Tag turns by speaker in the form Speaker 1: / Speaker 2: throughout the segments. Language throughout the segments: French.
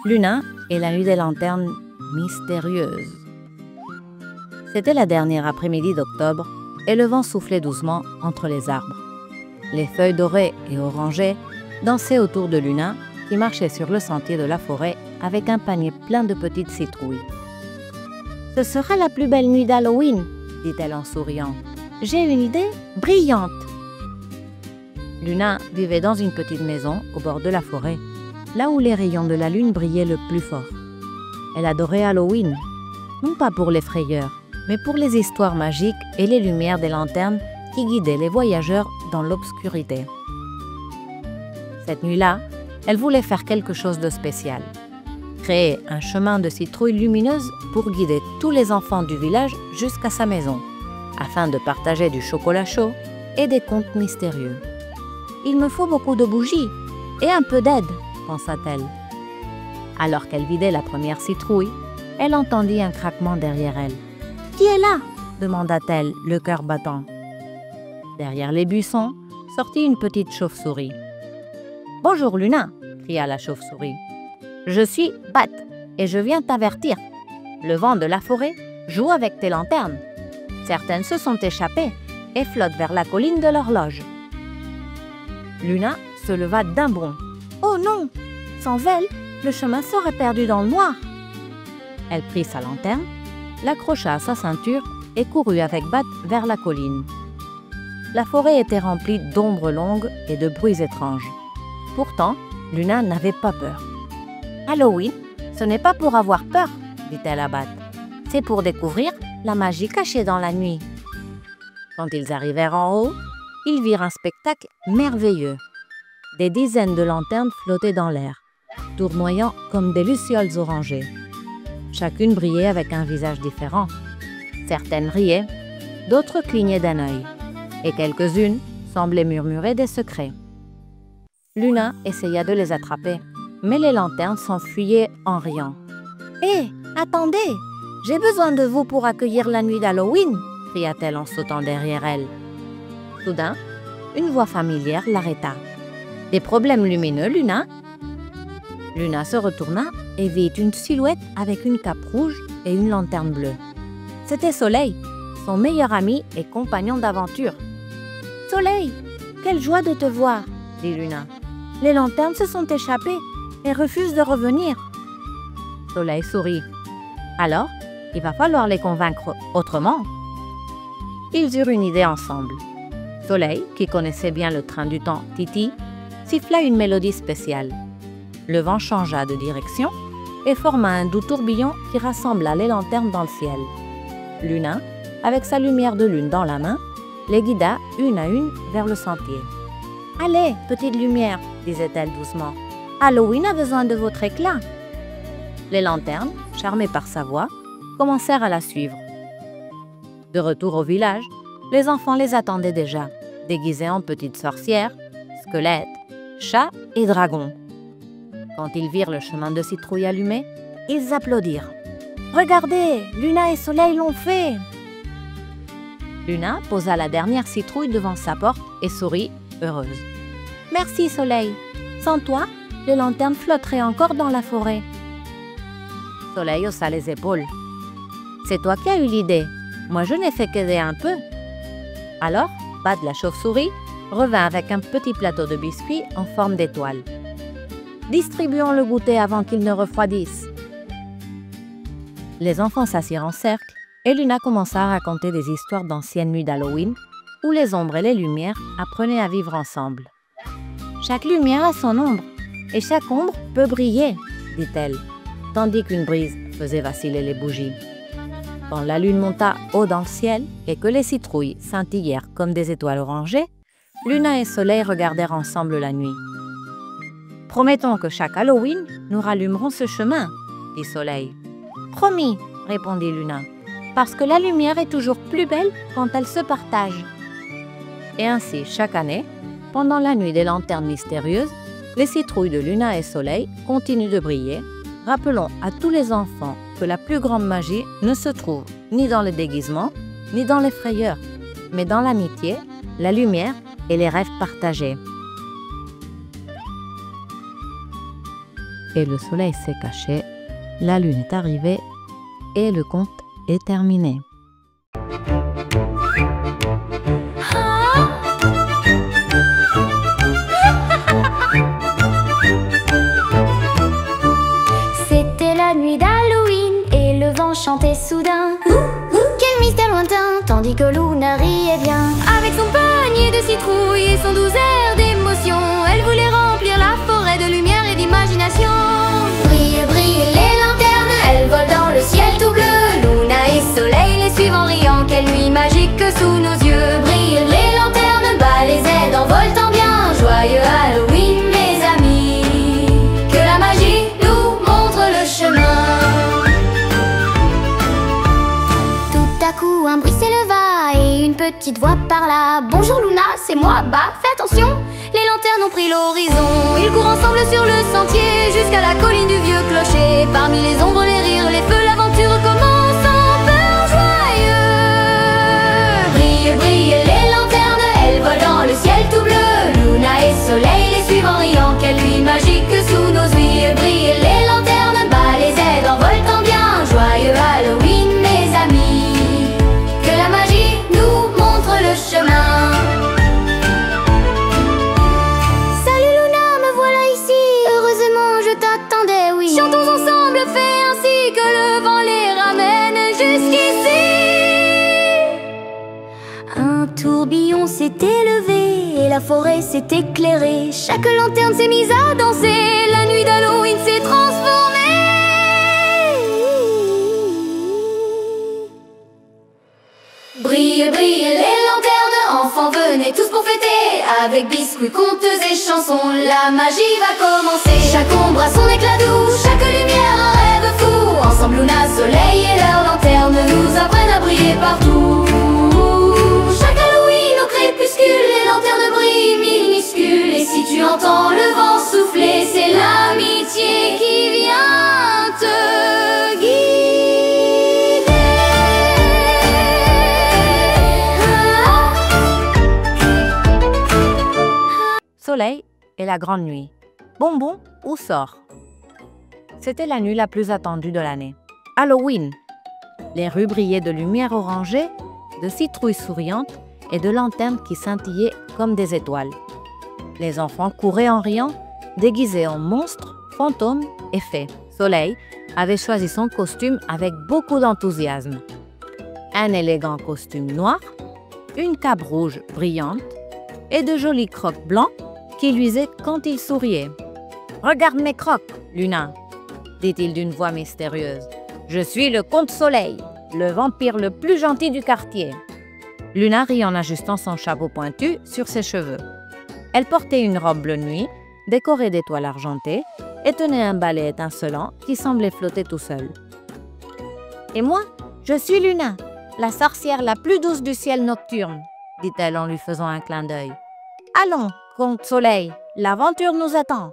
Speaker 1: Luna et la nuit des lanternes mystérieuses. C'était la dernière après-midi d'octobre et le vent soufflait doucement entre les arbres. Les feuilles dorées et orangées dansaient autour de Luna qui marchait sur le sentier de la forêt avec un panier plein de petites citrouilles. « Ce sera la plus belle nuit d'Halloween », dit-elle en souriant. « J'ai une idée brillante !» Luna vivait dans une petite maison au bord de la forêt, là où les rayons de la lune brillaient le plus fort. Elle adorait Halloween, non pas pour les frayeurs, mais pour les histoires magiques et les lumières des lanternes qui guidaient les voyageurs dans l'obscurité. Cette nuit-là, elle voulait faire quelque chose de spécial. Créer un chemin de citrouilles lumineuses pour guider tous les enfants du village jusqu'à sa maison, afin de partager du chocolat chaud et des contes mystérieux. « Il me faut beaucoup de bougies et un peu d'aide », pensa-t-elle. Alors qu'elle vidait la première citrouille, elle entendit un craquement derrière elle. « Qui est là ?» demanda-t-elle, le cœur battant. Derrière les buissons, sortit une petite chauve-souris. « Bonjour Luna !» cria la chauve-souris. « Je suis Bat et je viens t'avertir. Le vent de la forêt joue avec tes lanternes. Certaines se sont échappées et flottent vers la colline de l'horloge. » Luna se leva d'un bond. « Oh non! Sans elle, le chemin serait perdu dans le noir. » Elle prit sa lanterne, l'accrocha à sa ceinture et courut avec Bat vers la colline. La forêt était remplie d'ombres longues et de bruits étranges. Pourtant, Luna n'avait pas peur. « Halloween, ce n'est pas pour avoir peur, » dit-elle à Bat. « C'est pour découvrir la magie cachée dans la nuit. » Quand ils arrivèrent en haut, ils virent un spectacle merveilleux. Des dizaines de lanternes flottaient dans l'air, tournoyant comme des lucioles orangées. Chacune brillait avec un visage différent. Certaines riaient, d'autres clignaient d'un œil, et quelques-unes semblaient murmurer des secrets. Luna essaya de les attraper, mais les lanternes s'enfuyaient en riant. « Hé, attendez! J'ai besoin de vous pour accueillir la nuit d'Halloween !» cria-t-elle en sautant derrière elle. Soudain, une voix familière l'arrêta. « Des problèmes lumineux, Luna ?» Luna se retourna et vit une silhouette avec une cape rouge et une lanterne bleue. C'était Soleil, son meilleur ami et compagnon d'aventure. « Soleil, quelle joie de te voir !» dit Luna. « Les lanternes se sont échappées et refusent de revenir. » Soleil sourit. « Alors, il va falloir les convaincre autrement. » Ils eurent une idée ensemble. Soleil, qui connaissait bien le train du temps Titi, siffla une mélodie spéciale. Le vent changea de direction et forma un doux tourbillon qui rassembla les lanternes dans le ciel. Luna, avec sa lumière de lune dans la main, les guida une à une vers le sentier. « Allez, petite lumière, » disait-elle doucement. « Halloween a besoin de votre éclat. » Les lanternes, charmées par sa voix, commencèrent à la suivre. De retour au village, les enfants les attendaient déjà, déguisés en petites sorcières, squelettes, chats et dragons. Quand ils virent le chemin de citrouille allumé, ils applaudirent. « Regardez, Luna et Soleil l'ont fait !» Luna posa la dernière citrouille devant sa porte et sourit, heureuse. « Merci Soleil, sans toi, les lanternes flotteraient encore dans la forêt. » Soleil haussa les épaules. « C'est toi qui as eu l'idée, moi je n'ai fait qu'aider un peu. » Alors, Bat la chauve-souris revint avec un petit plateau de biscuits en forme d'étoile. « Distribuons le goûter avant qu'il ne refroidisse. » Les enfants s'assirent en cercle et Luna commença à raconter des histoires d'anciennes nuits d'Halloween où les ombres et les lumières apprenaient à vivre ensemble. « Chaque lumière a son ombre et chaque ombre peut briller, » dit-elle, tandis qu'une brise faisait vaciller les bougies. Quand la lune monta haut dans le ciel et que les citrouilles scintillèrent comme des étoiles orangées, Luna et Soleil regardèrent ensemble la nuit. « Promettons que chaque Halloween, nous rallumerons ce chemin, » dit Soleil. « Promis, » répondit Luna, « parce que la lumière est toujours plus belle quand elle se partage. » Et ainsi, chaque année, pendant la nuit des lanternes mystérieuses, les citrouilles de Luna et Soleil continuent de briller, rappelant à tous les enfants que la plus grande magie ne se trouve ni dans les déguisements, ni dans les frayeurs, mais dans l'amitié, la lumière et les rêves partagés. et le soleil s'est caché, la lune est arrivée et le conte est terminé.
Speaker 2: C'était la nuit d'Halloween et le vent chantait soudain. Quel mystère lointain, tandis que Luna riait bien. Avec son panier de citrouilles et son doux air d'émotion, elle voulait remplir la forêt de lumière et d'imagination. Brille, brille les lanternes, elles volent dans le ciel tout bleu. Luna et Soleil les suivent en riant, quelle nuit magique sous nos yeux. Brille les lanternes, bas les aides en voltant bien. Joyeux Halloween mes amis, que la magie nous montre le chemin. Tout à coup un bruit s'éleva et une petite voix parla. Bonjour Luna, c'est moi, bah fais attention, les lanternes ont pris l'horizon. Ils courent ensemble sur le sentier jusqu'à la colline du vieux clocher. Parmi les ombres, les rires, les feux, l'aventure commence en peur joyeux. Brille, brille les lanternes, elles volent dans le ciel tout bleu. Luna et Soleil les suivent en riant, quelle nuit magique sous nos yeux. Brille les lanternes, bas les aides en voltant bien. Joyeux Halloween mes amis, que la magie nous montre le chemin. Salut Luna, me voilà ici, heureusement je t'attendais, oui. Chantons ensemble, fais ainsi que le vent les ramène jusqu'ici. Un tourbillon s'est élevé et la forêt s'est éclairée. Chaque lanterne s'est mise à danser, la nuit d'Halloween s'est transformée. Brille, brille les lanternes, enfants venez tous pour fêter. Avec biscuits, contes et chansons, la magie va commencer. Chaque ombre a son éclat doux, chaque lumière un rêve fou. Ensemble Luna, Soleil et leurs lanternes nous apprennent à briller partout. Chaque Halloween au crépuscule, les lanternes brillent minuscules. Et si tu entends le vent souffler, c'est l'amitié qui vient te guider.
Speaker 1: Soleil et la grande nuit. Bonbon ou sort? C'était la nuit la plus attendue de l'année. Halloween. Les rues brillaient de lumière orangée, de citrouilles souriantes et de lanternes qui scintillaient comme des étoiles. Les enfants couraient en riant, déguisés en monstres, fantômes et fées. Soleil avait choisi son costume avec beaucoup d'enthousiasme. Un élégant costume noir, une cape rouge brillante et de jolis crocs blancs qui luisaient quand il souriait. « Regarde mes crocs, Luna !» dit-il d'une voix mystérieuse. « Je suis le comte Soleil, le vampire le plus gentil du quartier. » Luna rit en ajustant son chapeau pointu sur ses cheveux. Elle portait une robe bleu nuit, décorée d'étoiles argentées, et tenait un balai étincelant qui semblait flotter tout seul. « Et moi, je suis Luna, la sorcière la plus douce du ciel nocturne, » dit-elle en lui faisant un clin d'œil. « Allons, comte Soleil, l'aventure nous attend. »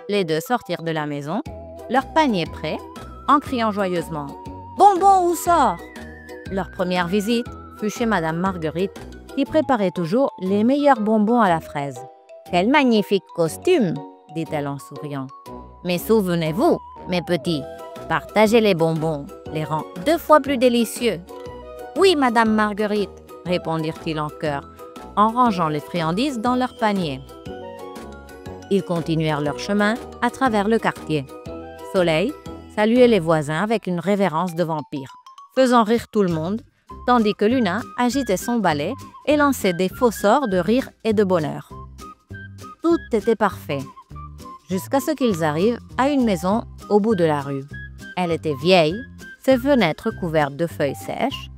Speaker 1: Les deux sortirent de la maison, leur panier prêt, en criant joyeusement « Bonbon ou sort ?» Leur première visite fut chez Madame Marguerite, qui préparait toujours les meilleurs bonbons à la fraise. « Quel magnifique costume !» dit-elle en souriant. « Mais souvenez-vous, mes petits, partager les bonbons les rend 2 fois plus délicieux. »« Oui, Madame Marguerite !» répondirent-ils en chœur, en rangeant les friandises dans leur panier. Ils continuèrent leur chemin à travers le quartier. Soleil saluait les voisins avec une révérence de vampire, faisant rire tout le monde, tandis que Luna agitait son balai et lançait des faux sorts de rire et de bonheur. Tout était parfait, jusqu'à ce qu'ils arrivent à une maison au bout de la rue. Elle était vieille, ses fenêtres couvertes de feuilles sèches,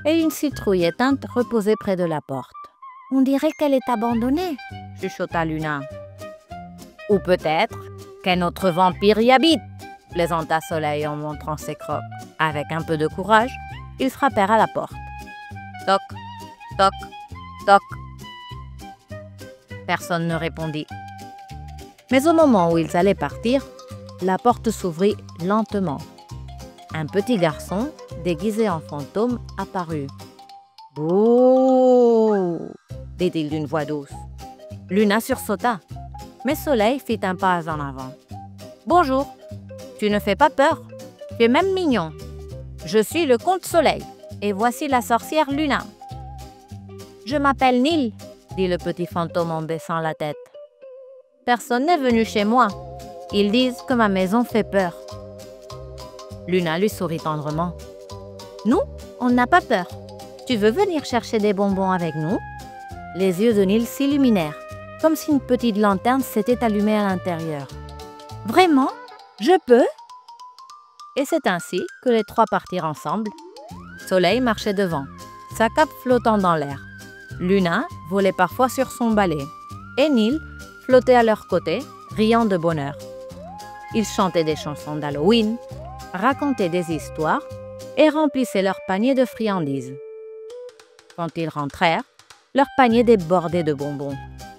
Speaker 1: et une citrouille éteinte reposait près de la porte. « On dirait qu'elle est abandonnée, » chuchota Luna. « Ou peut-être qu'un autre vampire y habite, » plaisanta Soleil en montrant ses crocs. Avec un peu de courage, ils frappèrent à la porte. Toc, toc, toc. Personne ne répondit. Mais au moment où ils allaient partir, la porte s'ouvrit lentement. Un petit garçon, déguisé en fantôme, apparut. « Bouh !» dit-il d'une voix douce. Luna sursauta, mais Soleil fit un pas en avant. « Bonjour. Tu ne fais pas peur. Tu es même mignon. Je suis le comte Soleil et voici la sorcière Luna. Je m'appelle Nil, dit le petit fantôme en baissant la tête. Personne n'est venu chez moi. Ils disent que ma maison fait peur. Luna lui sourit tendrement. Nous, on n'a pas peur. Tu veux venir chercher des bonbons avec nous? Les yeux de Nil s'illuminèrent, comme si une petite lanterne s'était allumée à l'intérieur. Vraiment? Je peux? Et c'est ainsi que les trois partirent ensemble. Soleil marchait devant, sa cape flottant dans l'air. Luna volait parfois sur son balai. Et Nil flottait à leur côté, riant de bonheur. Ils chantaient des chansons d'Halloween, racontaient des histoires et remplissaient leur panier de friandises. Quand ils rentrèrent, leur panier débordait de bonbons.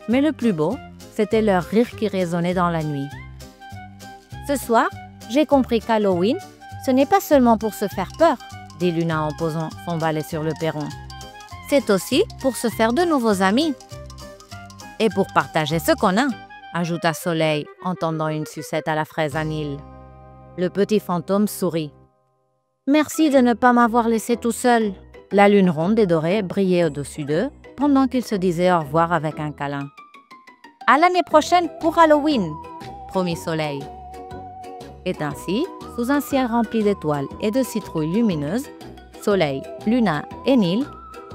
Speaker 1: Mais le plus beau, c'était leur rire qui résonnait dans la nuit. Ce soir, j'ai compris qu'Halloween, ce n'est pas seulement pour se faire peur, dit Luna en posant son balai sur le perron. C'est aussi pour se faire de nouveaux amis. Et pour partager ce qu'on a, ajouta Soleil en tendant une sucette à la fraise à Nil. Le petit fantôme sourit. Merci de ne pas m'avoir laissé tout seul. La lune ronde et dorée brillait au-dessus d'eux pendant qu'ils se disaient au revoir avec un câlin. À l'année prochaine pour Halloween, promit Soleil. Et ainsi, sous un ciel rempli d'étoiles et de citrouilles lumineuses, Soleil, Luna et Nil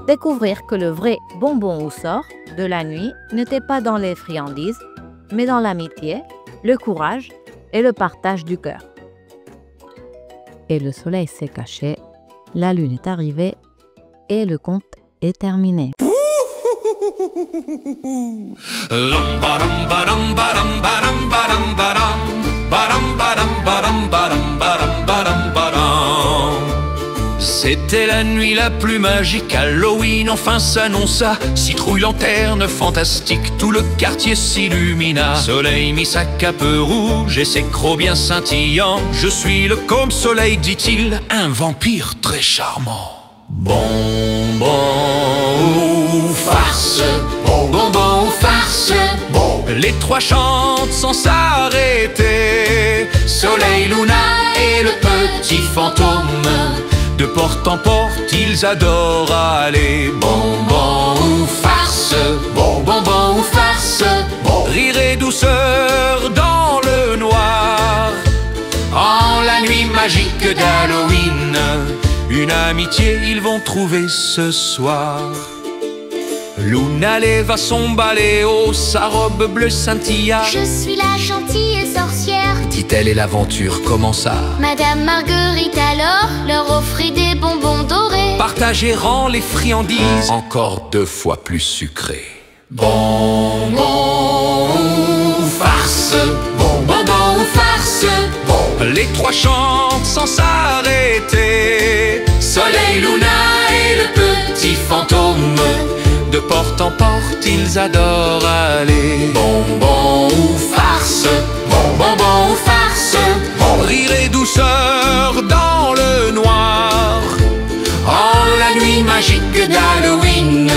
Speaker 1: découvrirent que le vrai bonbon ou sort de la nuit n'était pas dans les friandises, mais dans l'amitié, le courage et le partage du cœur. Et le soleil s'est caché, la lune est arrivée et le conte est terminé.
Speaker 3: C'était la nuit la plus magique, Halloween enfin s'annonça. Citrouille, lanterne, fantastique, tout le quartier s'illumina. Soleil mit sa cape rouge et ses crocs bien scintillants. Je suis le comte Soleil, dit-il, un vampire très charmant. Bonbon ou farce, bonbon ou farce, les trois chantent sans s'arrêter. Soleil, Luna et le petit fantôme, de porte en porte, ils adorent aller. Bonbon ou farce, bonbon ou farce, rire et douceur dans le noir. En la nuit magique d'Halloween, une amitié ils vont trouver ce soir. Luna leva son balai haut, sa robe bleue scintilla.
Speaker 2: Je suis la gentille sorcière,
Speaker 3: dit-elle et l'aventure commença.
Speaker 2: Madame Marguerite alors leur offrit des bonbons dorés.
Speaker 3: Partagez rend les friandises, encore 2 fois plus sucrées. Bonbon ou farce, bonbon ou farce, les trois chantent sans s'arrêter. Soleil, Luna et le petit fantôme, de porte en porte, ils adorent aller. Bonbon ou farce, bonbon ou farce, rire et douceur dans le noir. En la nuit magique d'Halloween,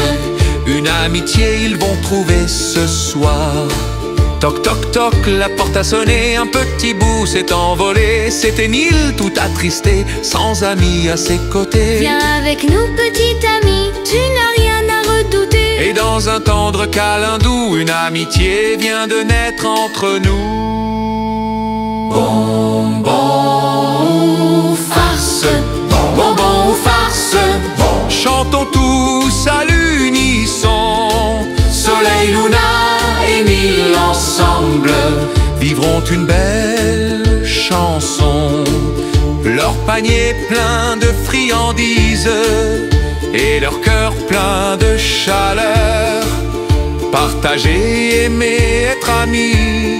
Speaker 3: une amitié ils vont trouver ce soir. Toc toc toc, la porte a sonné, un petit bout s'est envolé. C'était Nil tout attristé, sans amis à ses côtés.
Speaker 2: Viens avec nous petit ami, tu n'as rien à redouter.
Speaker 3: Et dans un tendre câlin doux, une amitié vient de naître entre nous. Bonbon ou farce, bonbon ou farce, chantons tous à l'unisson. Soleil, Luna et Nil ensemble vivront une belle chanson. Leur panier plein de friandises et leur cœur plein de chaleur. Partager, aimer, être amis,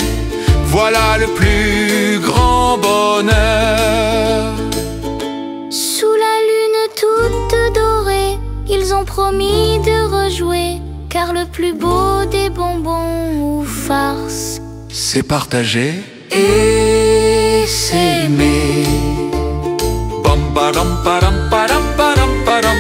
Speaker 3: voilà le plus grand bonheur.
Speaker 2: Sous la lune toute dorée, ils ont promis de rejouer, car le plus beau des bonbons ou farces,
Speaker 3: c'est partager et s'aimer. Bam badam badam badam badam badam.